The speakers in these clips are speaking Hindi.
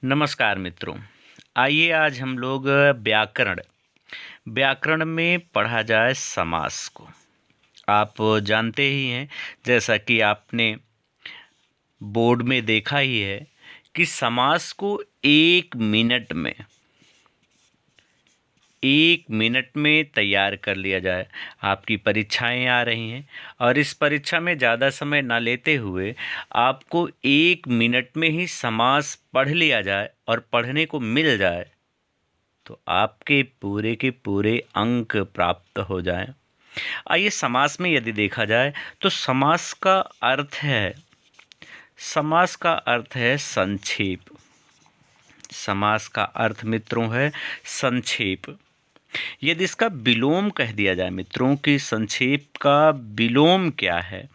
नमस्कार मित्रों। आइए आज हम लोग व्याकरण व्याकरण में पढ़ा जाए समास को। आप जानते ही हैं, जैसा कि आपने बोर्ड में देखा ही है कि समास को एक मिनट में तैयार कर लिया जाए। आपकी परीक्षाएं आ रही हैं और इस परीक्षा में ज़्यादा समय ना लेते हुए आपको एक मिनट में ही समास पढ़ लिया जाए और पढ़ने को मिल जाए तो आपके पूरे के पूरे अंक प्राप्त हो जाएं। आइए समास में यदि देखा जाए तो समास का अर्थ है संक्षेप। समास का अर्थ मित्रों है संक्षेप। यदि इसका विलोम कह दिया जाए मित्रों कि संक्षेप का विलोम क्या है,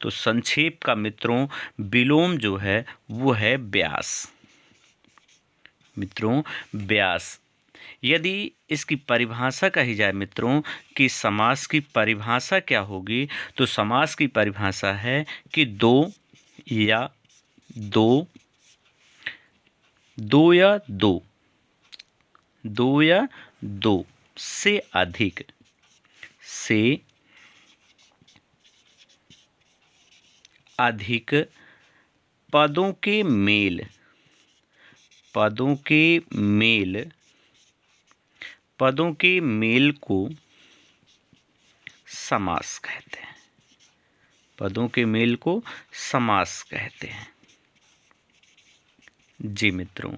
तो संक्षेप का मित्रों विलोम जो है वो है व्यास। मित्रों व्यास। यदि इसकी परिभाषा कही जाए मित्रों कि समास की परिभाषा क्या होगी, तो समास की परिभाषा है कि दो या दो दो या दो दो या दो से अधिक पदों के मेल को समास कहते हैं। पदों के मेल को समास कहते हैं। जी मित्रों,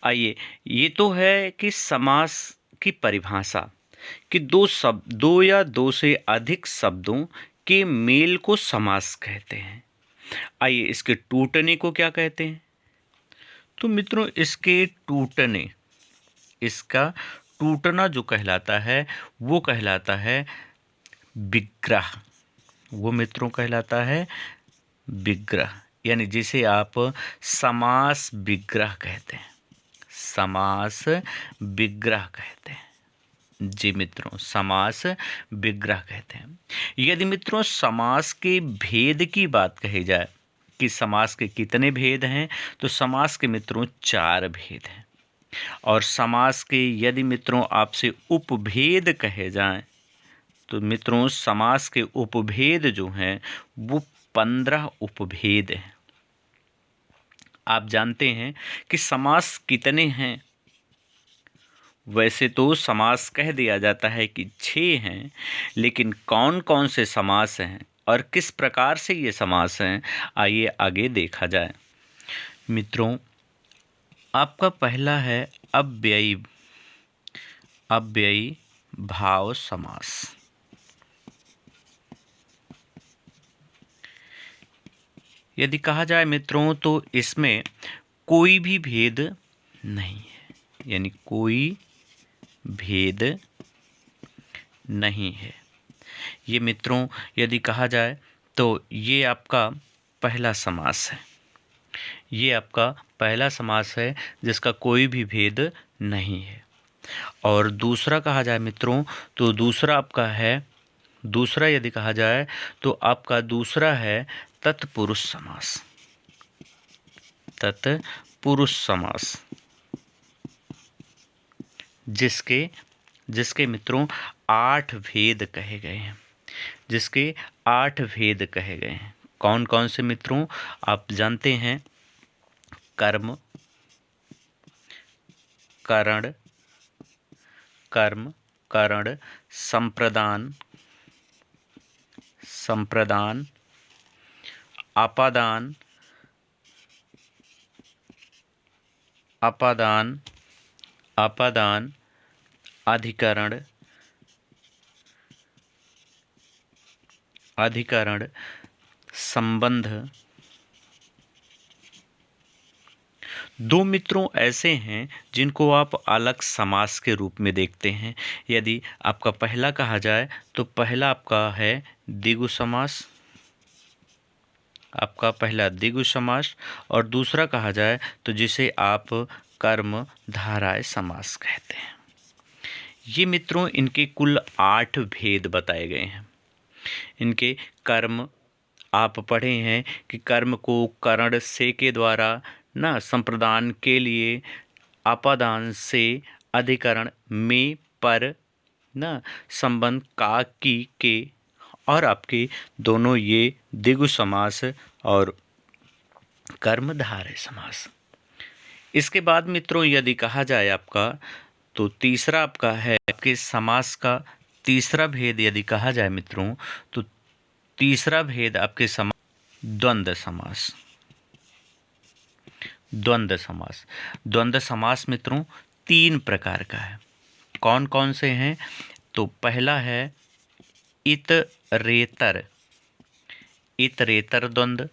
आइए, ये तो है कि समास की परिभाषा कि दो या दो से अधिक शब्दों के मेल को समास कहते हैं। आइए, इसके टूटने को क्या कहते हैं? तो मित्रों इसका टूटना जो कहलाता है वो कहलाता है विग्रह। वो मित्रों कहलाता है विग्रह, यानी जिसे आप समास विग्रह कहते हैं। समास विग्रह कहते हैं। जी मित्रों, समास विग्रह कहते हैं। यदि मित्रों समास के भेद की बात कही जाए कि समास के कितने भेद हैं, तो समास के मित्रों 4 भेद हैं। और समास के यदि मित्रों आपसे उपभेद कहे जाएं, तो मित्रों समास के उपभेद जो हैं वो 15 उपभेद हैं। आप जानते हैं कि समास कितने हैं? वैसे तो समास कह दिया जाता है कि 6 हैं, लेकिन कौन कौन से समास हैं और किस प्रकार से ये समास हैं, आइए आगे देखा जाए। मित्रों, आपका पहला है अव्ययी भाव समास। यदि कहा जाए मित्रों तो इसमें कोई भी भेद नहीं है, यानी कोई भेद नहीं है। ये मित्रों यदि कहा जाए तो ये आपका पहला समास है। ये आपका पहला समास है जिसका कोई भी भेद नहीं है। और दूसरा कहा जाए मित्रों तो दूसरा यदि कहा जाए तो आपका दूसरा है तत्पुरुष समास, जिसके मित्रों 8 भेद कहे गए हैं। कौन कौन से मित्रों आप जानते हैं? कर्म, करण, संप्रदान, अपादान, अधिकरण, संबंध। 2 मित्रों ऐसे हैं जिनको आप अलग समास के रूप में देखते हैं। यदि आपका पहला कहा जाए तो पहला आपका है द्विगु समास, और दूसरा कहा जाए तो जिसे आप कर्म धाराय समास कहते हैं। ये मित्रों इनके कुल 8 भेद बताए गए हैं। इनके कर्म आप पढ़े हैं कि कर्म को करण से के द्वारा ना संप्रदान के लिए अपादान से अधिकरण में पर ना संबंध का की के और आपके दोनों ये द्विगु समास और कर्मधारय समास। इसके बाद मित्रों यदि कहा जाए आपका तो तीसरा आपका है आपके समास का तीसरा भेद यदि कहा जाए मित्रों तो तीसरा भेद आपके द्वंद्व समास। द्वंद्व समास, द्वंद्व समास मित्रों तीन प्रकार का है। कौन कौन से हैं? तो पहला है इतरेतर, इतरेतर द्वंद्व।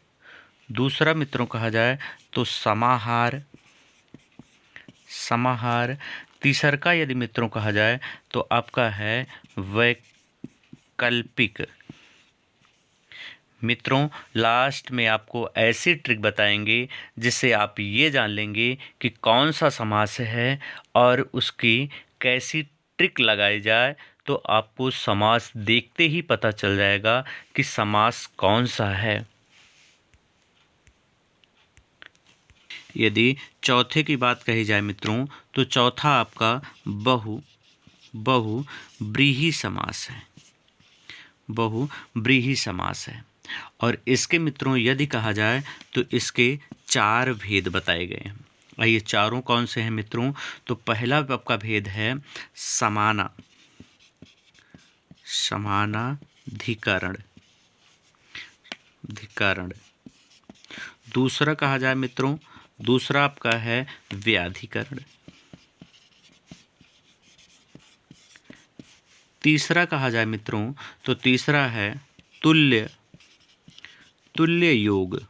दूसरा मित्रों कहा जाए तो समाहार, समाहार। तीसर का यदि मित्रों कहा जाए तो आपका है वैकल्पिक। मित्रों लास्ट में आपको ऐसी ट्रिक बताएंगे जिससे आप ये जान लेंगे कि कौन सा समास है और उसकी कैसी ट्रिक लगाई जाए, तो आपको समास देखते ही पता चल जाएगा कि समास कौन सा है। यदि चौथे की बात कही जाए मित्रों तो चौथा आपका बहुव्रीहि समास है, बहुव्रीहि समास है। और इसके मित्रों यदि कहा जाए तो इसके चार भेद बताए गए हैं। आइए चारों कौन से हैं मित्रों? तो पहला आपका भेद है समानाधिकरण, धिकरण। दूसरा कहा जाए मित्रों, दूसरा आपका है व्याधिकरण। तीसरा कहा जाए मित्रों तो तीसरा है तुल्य योग।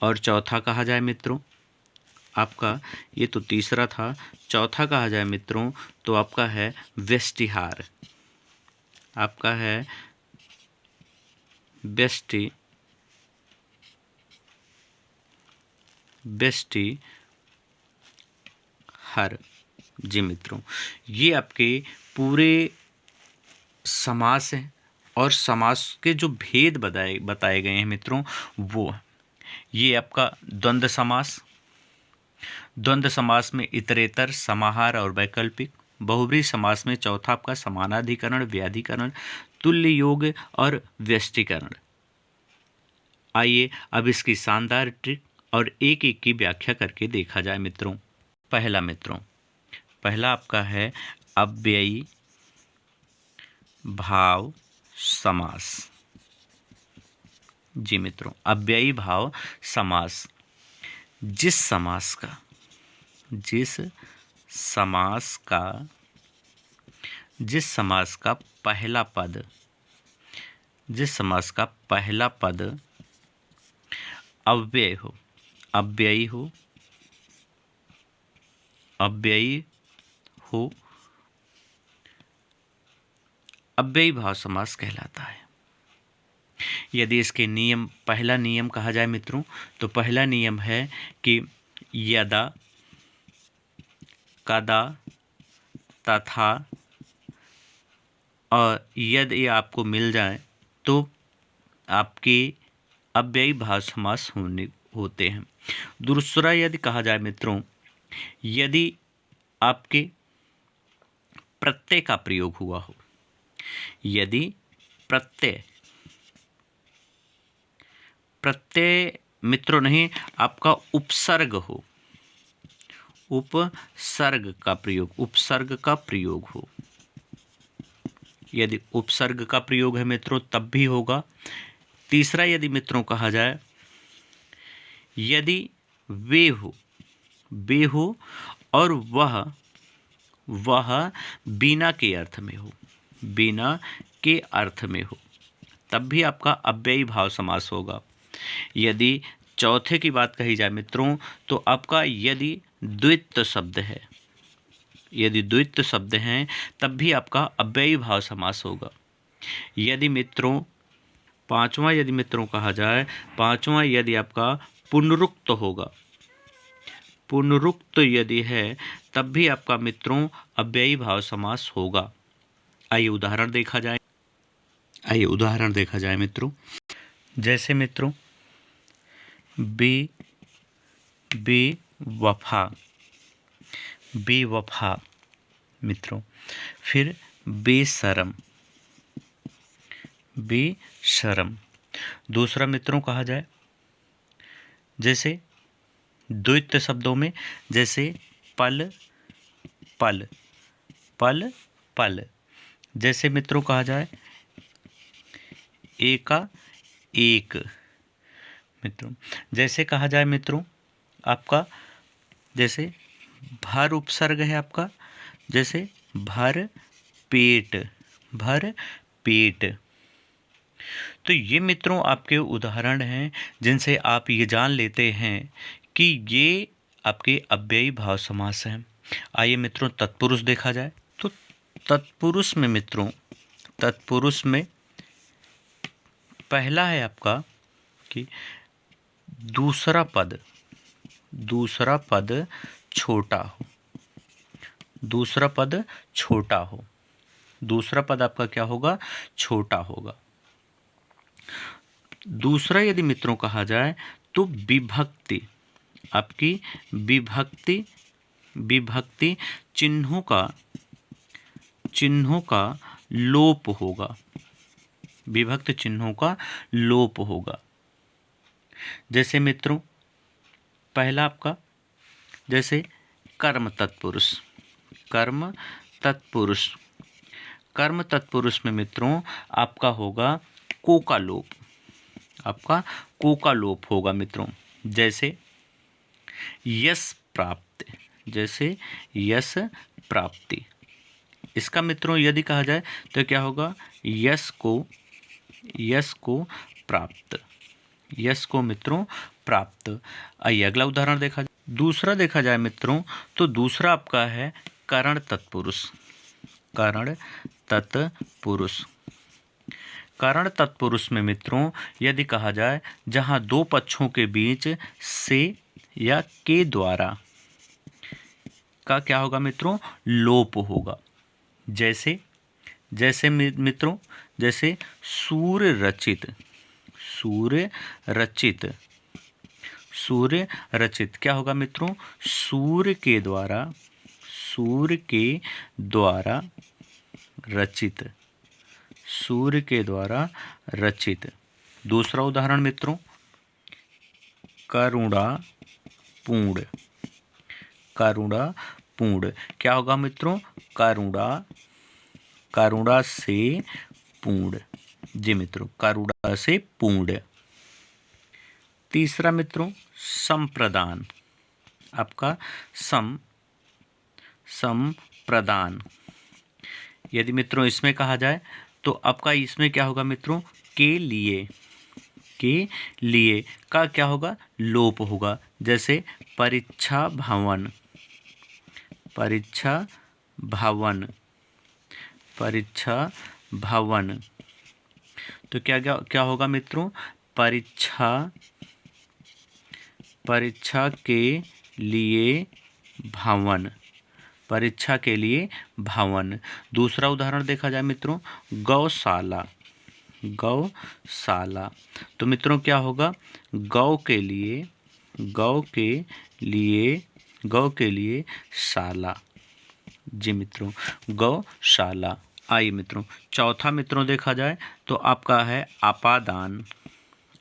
और चौथा कहा जाए मित्रों आपका, ये तो तीसरा था, चौथा कहा जाए मित्रों तो आपका है व्यष्टिहार, आपका है व्यष्टिहार। जी मित्रों, ये आपके पूरे समास हैं और समास के जो भेद बताए गए हैं मित्रों वो ये आपका द्वंद्व समास। द्वंद्व समास में इतरेतर, समाहार और वैकल्पिक। बहुव्रीहि समास में चौथा आपका समानाधिकरण, व्याधिकरण, तुल्य योग और व्यष्टिकरण। आइए अब इसकी शानदार ट्रिक और एक एक की व्याख्या करके देखा जाए मित्रों। पहला आपका है अव्ययी भाव समास। जी मित्रों, अव्ययी भाव समास जिस समास का पहला पद, जिस समास का पहला पद अव्ययी हो अव्ययी भाव समास कहलाता है। यदि इसके नियम, पहला नियम कहा जाए मित्रों तो पहला नियम है कि यदा, कदा, तथा और यदि आपको मिल जाए तो आपके अव्ययी भाव समास होते हैं। दूसरा यदि कहा जाए मित्रों, यदि आपके प्रत्यय का प्रयोग हुआ हो, यदि प्रत्यय मित्रों नहीं, आपका उपसर्ग हो, उपसर्ग का प्रयोग हो, यदि उपसर्ग का प्रयोग है मित्रों तब भी होगा। तीसरा यदि मित्रों कहा जाए यदि वे हो और वह बिना के अर्थ में हो, तब भी आपका अव्ययी भाव समास होगा। यदि चौथे की बात कही जाए मित्रों तो आपका यदि द्वित्व शब्द हैं तब भी आपका अव्ययी भाव समास होगा। यदि मित्रों पांचवा यदि मित्रों कहा जाए, पांचवा यदि आपका पुनरुक्त होगा, पुनरुक्त यदि है तब भी आपका मित्रों अव्ययी भाव समास होगा। आइए उदाहरण देखा जाए मित्रों। जैसे मित्रों बेवफा, बेवफा मित्रों। फिर बेशरम, बेशरम। दूसरा मित्रों कहा जाए जैसे द्वैत शब्दों में, जैसे पल पल, पल पल। जैसे मित्रों कहा जाए एका एक मित्रों। जैसे कहा जाए मित्रों आपका, जैसे भर उपसर्ग है आपका, जैसे भर पेट, भर पेट। तो ये मित्रों आपके उदाहरण हैं जिनसे आप ये जान लेते हैं कि ये आपके अव्ययी भाव समास हैं। आइए मित्रों तत्पुरुष देखा जाए। तो तत्पुरुष में मित्रों, तत्पुरुष में पहला है आपका कि दूसरा पद, दूसरा पद छोटा हो, दूसरा पद छोटा हो। दूसरा पद आपका क्या होगा? छोटा होगा। दूसरा यदि मित्रों कहा जाए तो विभक्ति, आपकी विभक्ति, विभक्ति चिन्हों का लोप होगा, विभक्त चिन्हों का लोप होगा। जैसे मित्रों पहला आपका जैसे कर्म तत्पुरुष, कर्म तत्पुरुष। कर्म तत्पुरुष में मित्रों आपका होगा को का लोप, आपका को का लोप होगा मित्रों। जैसे यश प्राप्त, जैसे यश प्राप्ति। इसका मित्रों यदि कहा जाए तो क्या होगा? यश को, यश को प्राप्त, यश को मित्रों प्राप्त। आइए अगला उदाहरण देखा जाए। दूसरा देखा जाए मित्रों तो दूसरा आपका है करण तत्पुरुष, करण तत्पुरुष। करण तत्पुरुष में मित्रों यदि कहा जाए जहाँ दो पक्षों के बीच से या के द्वारा का क्या होगा मित्रों? लोप होगा। जैसे जैसे मित्रों जैसे सूर्य रचित, सूर्य रचित, सूर्य रचित क्या होगा मित्रों? सूर्य के द्वारा, सूर्य के द्वारा रचित, सूर्य के द्वारा रचित। दूसरा उदाहरण मित्रों करुणा पूर्ण, करुणा पूर्ण क्या होगा मित्रों? करुणा, करुणा से पूर्ण। जी मित्रों करुणा से पूर्ण। तीसरा मित्रों संप्रदान, आपका संप्रदान। यदि मित्रों इसमें कहा जाए तो आपका इसमें क्या होगा मित्रों? के लिए, के लिए का क्या होगा? लोप होगा। जैसे परीक्षा भवन, परीक्षा भवन, परीक्षा भवन। तो क्या क्या क्या होगा मित्रों? परीक्षा, परीक्षा के लिए भवन, परीक्षा के लिए भवन। दूसरा उदाहरण देखा जाए मित्रों गौशाला, गौशाला। तो मित्रों क्या होगा? गौ के लिए, गौ के लिए, गौ के लिए शाला। जी मित्रों गौशाला। आइए मित्रों चौथा मित्रों देखा जाए तो आपका है अपादान,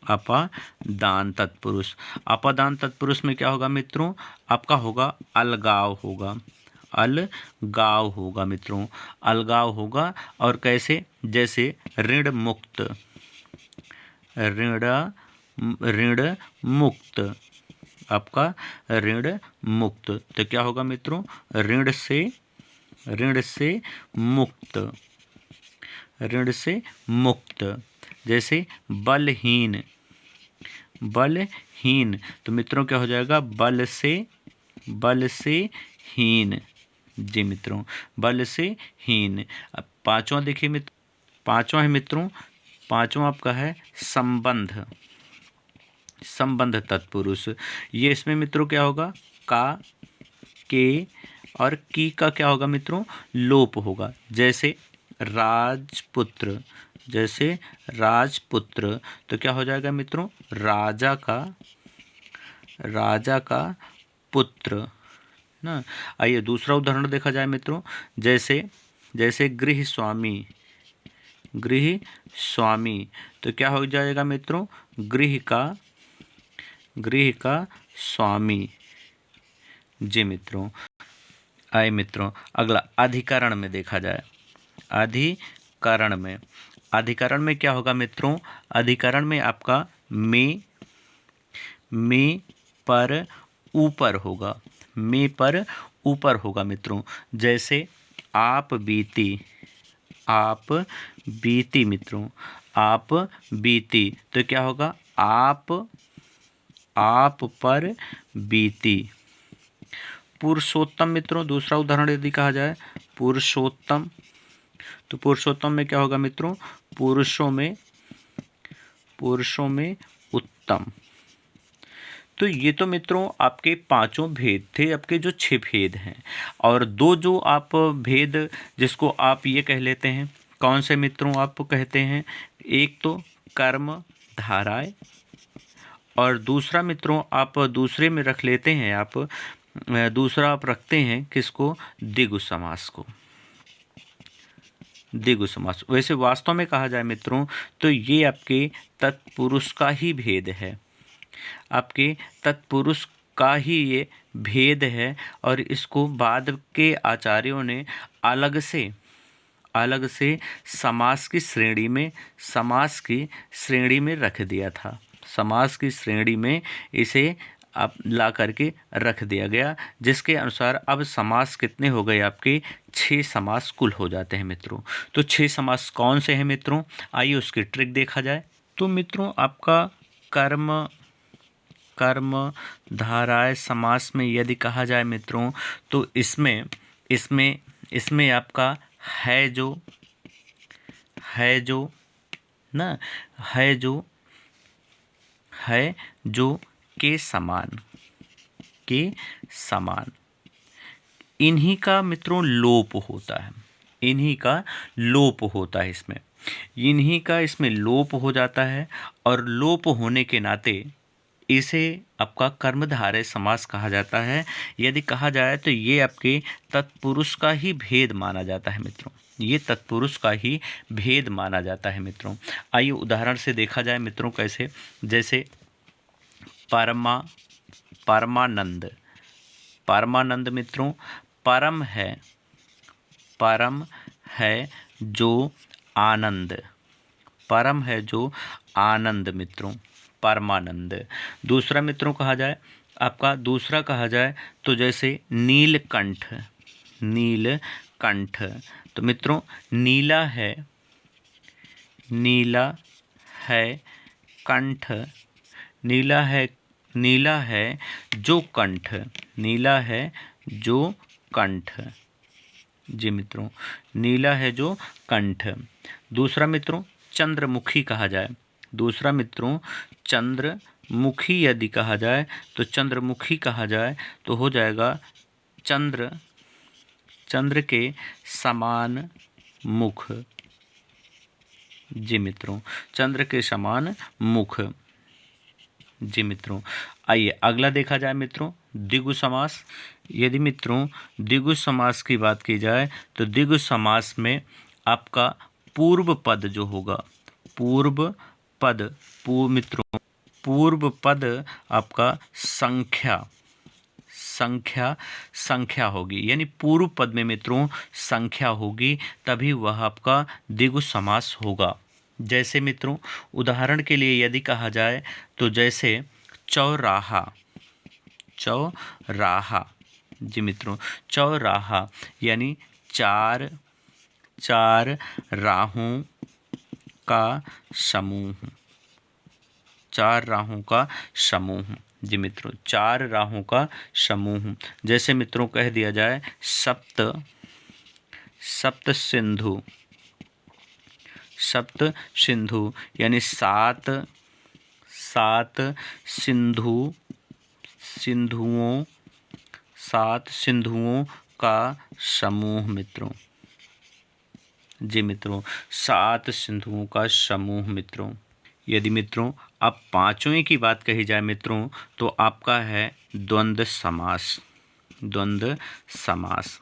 अपादान तत्पुरुष। अपादान तत्पुरुष में क्या होगा मित्रों? आपका होगा अलगाव होगा, अलगाव होगा मित्रों, अलगाव होगा। और कैसे? जैसे ऋण मुक्त, ऋण, ऋण मुक्त, आपका ऋण मुक्त। तो क्या होगा मित्रों? ऋण से, ऋण से मुक्त, ऋण से मुक्त। जैसे बलहीन, बलहीन। तो मित्रों क्या हो जाएगा? बल से, बल से हीन। जी मित्रों बल से हीन। अब पांचवा देखिए मित्र, पांचवा है मित्रों, पांचवा आपका है संबंध, संबंध तत्पुरुष। ये इसमें मित्रों क्या होगा? का, के और की का क्या होगा मित्रों? लोप होगा। जैसे राजपुत्र, जैसे राजपुत्र। तो क्या हो जाएगा मित्रों? राजा का, राजा का पुत्र ना। आइए दूसरा उदाहरण देखा जाए मित्रों, जैसे जैसे गृह स्वामी, तो क्या हो जाएगा मित्रों, गृह का स्वामी। जी मित्रों। आइए मित्रों अगला अधिकरण में देखा जाए। अधिकरण में क्या होगा मित्रों, अधिकरण में आपका में पर ऊपर होगा मित्रों। जैसे आप बीती मित्रों, आप बीती, तो क्या होगा, आप पर बीती। पुरुषोत्तम मित्रों, दूसरा उदाहरण यदि कहा जाए पुरुषोत्तम, तो पुरुषोत्तम में क्या होगा मित्रों, पुरुषों में उत्तम। तो ये तो मित्रों आपके पांचों भेद थे, आपके जो 6 भेद हैं। और 2 जो आप भेद जिसको आप ये कह लेते हैं, कौन से मित्रों आप कहते हैं, एक तो कर्म धाराएं, और दूसरा मित्रों आप दूसरे में रख लेते हैं, दूसरा आप रखते हैं किसको, द्विगु समास को, द्विगु समास। वैसे वास्तव में कहा जाए मित्रों तो ये आपके तत्पुरुष का ही भेद है, आपके तत्पुरुष का ही ये भेद है। और इसको बाद के आचार्यों ने अलग से समास की श्रेणी में रख दिया था, समास की श्रेणी में इसे अब ला करके रख दिया गया, जिसके अनुसार अब समास कितने हो गए आपके, 6 समास कुल हो जाते हैं मित्रों। तो 6 समास कौन से हैं मित्रों, आइए उसकी ट्रिक देखा जाए। तो मित्रों आपका कर्म धाराएं समास में यदि कहा जाए मित्रों, तो इसमें आपका है जो के समान, इन्हीं का मित्रों लोप होता है, इसमें लोप हो जाता है। और लोप होने के नाते इसे आपका कर्मधारय समास कहा जाता है। यदि कहा जाए तो ये आपके तत्पुरुष का ही भेद माना जाता है मित्रों, ये तत्पुरुष का ही भेद माना जाता है मित्रों। आइए उदाहरण से देखा जाए मित्रों कैसे, जैसे परमानंद मित्रों, परम है जो आनंद मित्रों, परमानंद। दूसरा मित्रों कहा जाए, आपका दूसरा कहा जाए तो जैसे नीलकंठ, तो मित्रों नीला है कंठ, नीला है जो कंठ, जी मित्रों, नीला है जो कंठ। दूसरा मित्रों चंद्रमुखी कहा जाए, चंद्रमुखी यदि कहा जाए तो हो जाएगा चंद्र के समान मुख, जी मित्रों, चंद्र के समान मुख। जी मित्रों। आइए अगला देखा जाए मित्रों द्विगु समास। यदि मित्रों द्विगु समास की बात की जाए तो द्विगु समास में आपका पूर्व पद जो होगा, पूर्व पद आपका संख्या होगी, यानी पूर्व पद में मित्रों संख्या होगी, तभी वह आपका द्विगु समास होगा। जैसे मित्रों उदाहरण के लिए यदि कहा जाए तो जैसे चौराहा, जी मित्रों, चौराहा यानी चार राहों का समूह, जी मित्रों, 4 राहों का समूह। जैसे मित्रों कह दिया जाए सप्त सिंधु यानी 7 सिंधुओं का समूह मित्रों, जी मित्रों, 7 सिंधुओं का समूह मित्रों। यदि मित्रों अब पांचवें की बात कही जाए मित्रों तो आपका है द्वंद्व समास। द्वंद्व समास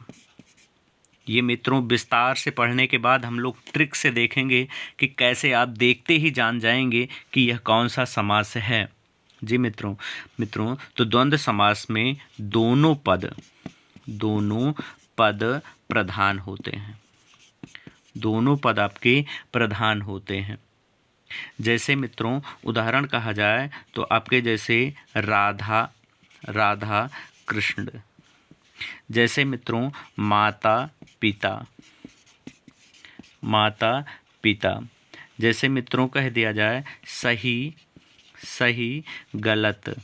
ये मित्रों विस्तार से पढ़ने के बाद हम लोग ट्रिक से देखेंगे कि कैसे आप देखते ही जान जाएंगे कि यह कौन सा समास है। जी मित्रों तो द्वंद्व समास में दोनों पद प्रधान होते हैं। दोनों पद आपके प्रधान होते हैं। जैसे मित्रों उदाहरण कहा जाए तो आपके जैसे राधा कृष्ण, जैसे मित्रों माता पिता, जैसे मित्रों कह दिया जाए सही गलत,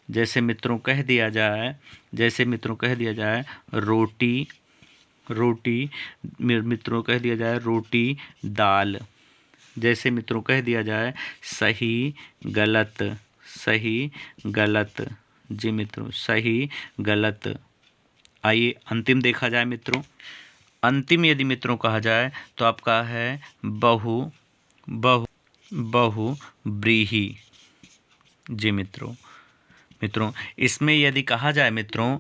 जैसे मित्रों कह दिया जाए रोटी मित्रों कह दिया जाए रोटी दाल, जैसे मित्रों कह दिया जाए सही गलत। जी मित्रों सही गलत। आइए अंतिम देखा जाए मित्रों। अंतिम यदि मित्रों कहा जाए तो आपका है बहु व्रीहि। जी मित्रों इसमें यदि कहा जाए मित्रों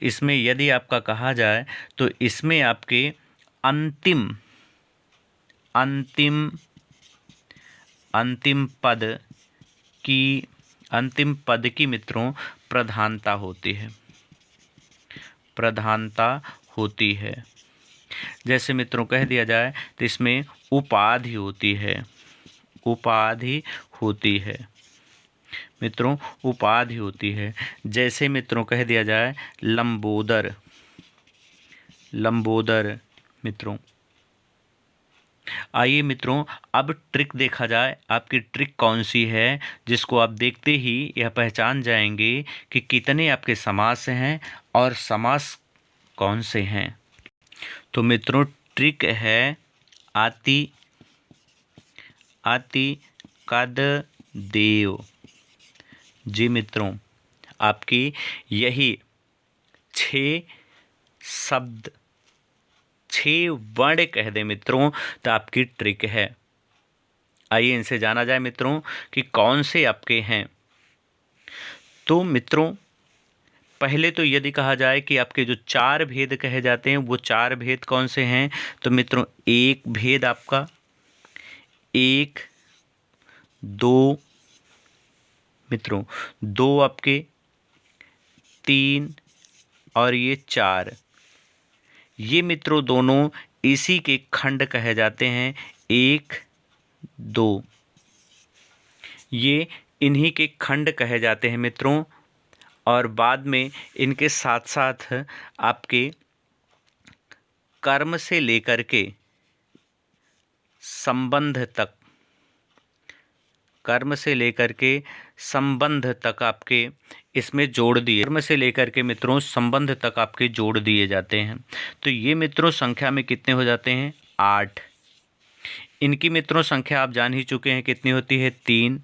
इसमें यदि आपका कहा जाए तो इसमें आपके अंतिम पद की मित्रों प्रधानता होती है। जैसे मित्रों कह दिया जाए तो इसमें उपाधि होती है मित्रों, उपाधि होती है। जैसे मित्रों कह दिया जाए लंबोदर मित्रों। आइए मित्रों अब ट्रिक देखा जाए। आपकी ट्रिक कौन सी है जिसको आप देखते ही यह पहचान जाएंगे कि कितने आपके समास हैं और समास कौन से हैं। तो मित्रों ट्रिक है आति कद देव। जी मित्रों आपकी यही 6 शब्द 6 वर्ण कह दे मित्रों तो आपकी ट्रिक है। आइए इनसे जाना जाए मित्रों कि कौन से आपके हैं। तो मित्रों पहले तो यदि कहा जाए कि आपके जो 4 भेद कहे जाते हैं वो 4 भेद कौन से हैं। तो मित्रों एक भेद आपका 1 2 मित्रों 2 आपके 3 और ये 4, ये मित्रों दोनों इसी के खंड कहे जाते हैं 1 2, ये इन्हीं के खंड कहे जाते हैं मित्रों। और बाद में इनके साथ साथ आपके कर्म से लेकर के संबंध तक आपके इसमें जोड़ दिए। कर्म से लेकर के मित्रों संबंध तक आपके जोड़ दिए जाते हैं। तो ये मित्रों संख्या में कितने हो जाते हैं 8। इनकी मित्रों संख्या आप जान ही चुके हैं कितनी होती है 3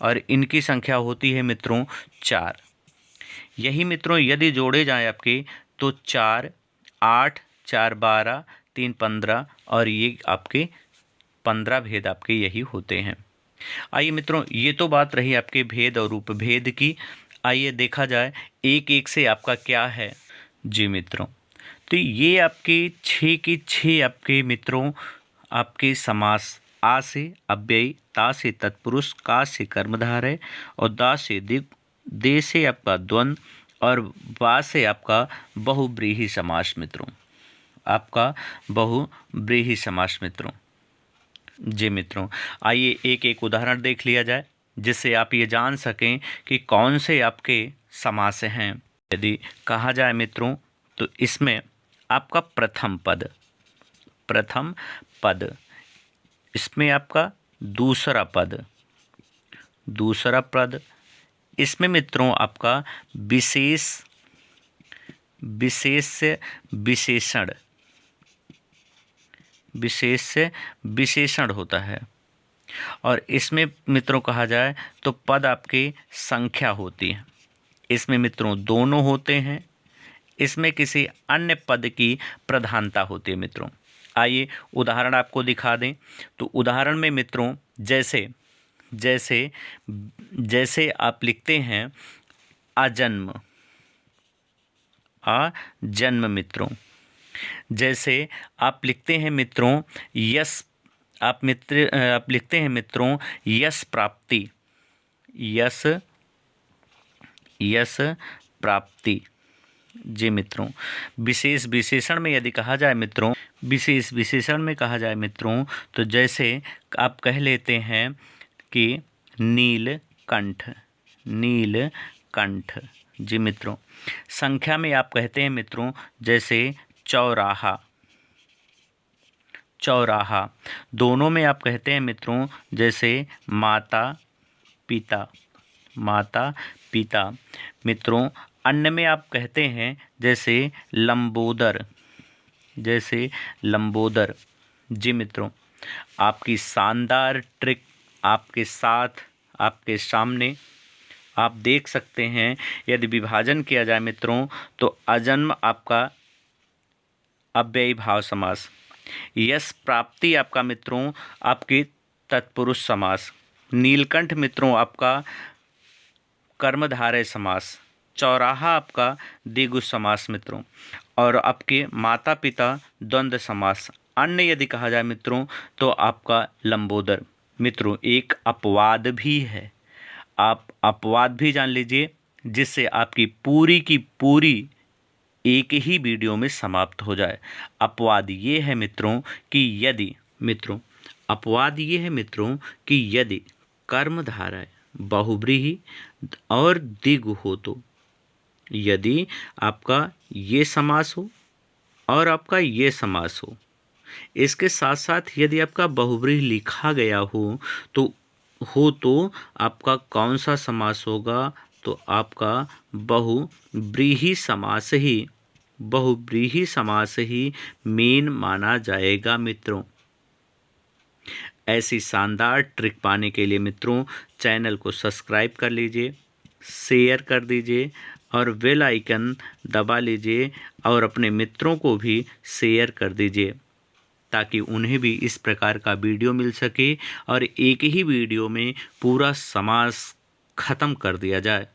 और इनकी संख्या होती है मित्रों 4। यही मित्रों यदि जोड़े जाएं आपके तो 4 8 4 12 3 15 और ये आपके 15 भेद आपके यही होते हैं। आइए मित्रों ये तो बात रही आपके भेद और उपभेद की। आइए देखा जाए एक एक से आपका क्या है। जी मित्रों तो ये आपके 6 के 6 आपके मित्रों आपके समास आ से अव्ययी, ता से तत्पुरुष, का से कर्मधारय और दा से दे से आपका द्वंद्व और वा से आपका बहुव्रीहि समास मित्रों। आपका बहुव्रीहि समास मित्रों। जी मित्रों आइए एक एक उदाहरण देख लिया जाए जिससे आप ये जान सकें कि कौन से आपके समास हैं। यदि कहा जाए मित्रों तो इसमें आपका प्रथम पद, इसमें आपका दूसरा पद, इसमें मित्रों आपका विशेषण होता है। और इसमें मित्रों कहा जाए तो पद आपकी संख्या होती है। इसमें मित्रों दोनों होते हैं। इसमें किसी अन्य पद की प्रधानता होती है मित्रों। आइए उदाहरण आपको दिखा दें। तो उदाहरण में मित्रों जैसे जैसे जैसे आप लिखते हैं अजन्म, अजन्म मित्रों। जैसे आप लिखते हैं मित्रों यश, आप लिखते हैं मित्रों यश प्राप्ति, यश, यश प्राप्ति। जी मित्रों, विशेष विशेषण में यदि कहा जाए मित्रों, विशेष विशेषण में कहा जाए मित्रों, तो जैसे आप कह लेते हैं कि नीलकंठ, नीलकंठ। जी मित्रों, संख्या में आप कहते हैं मित्रों जैसे चौराहा, चौराहा। दोनों में आप कहते हैं मित्रों जैसे माता पिता, माता पिता। मित्रों, अन्य में आप कहते हैं जैसे लंबोदर, जैसे लंबोदर। जी मित्रों, आपकी शानदार ट्रिक आपके साथ, आपके सामने आप देख सकते हैं। यदि विभाजन किया जाए मित्रों तो अजन्म आपका अव्ययी भाव समास, यश प्राप्ति आपका मित्रों आपकी तत्पुरुष समास, नीलकंठ मित्रों आपका कर्मधारय समास, चौराहा आपका द्विगु समास मित्रों, और आपके माता पिता द्वंद्व समास। अन्य यदि कहा जाए मित्रों तो आपका लंबोदर। मित्रों, एक अपवाद भी है, आप अपवाद भी जान लीजिए, जिससे आपकी पूरी की पूरी एक ही वीडियो में समाप्त हो जाए। अपवाद ये है मित्रों कि यदि, मित्रों अपवाद ये है मित्रों कि यदि कर्मधारय बहुव्रीहि और द्विगु हो, तो यदि आपका ये समास हो और आपका ये समास हो, इसके साथ साथ यदि आपका बहुव्रीहि लिखा गया हो तो आपका कौन सा समास होगा, तो आपका बहुव्रीहि समास ही, बहुव्रीहि समास ही मेन माना जाएगा मित्रों। ऐसी शानदार ट्रिक पाने के लिए मित्रों चैनल को सब्सक्राइब कर लीजिए, शेयर कर दीजिए और बेल आइकन दबा लीजिए और अपने मित्रों को भी शेयर कर दीजिए, ताकि उन्हें भी इस प्रकार का वीडियो मिल सके और एक ही वीडियो में पूरा समास खत्म कर दिया जाए।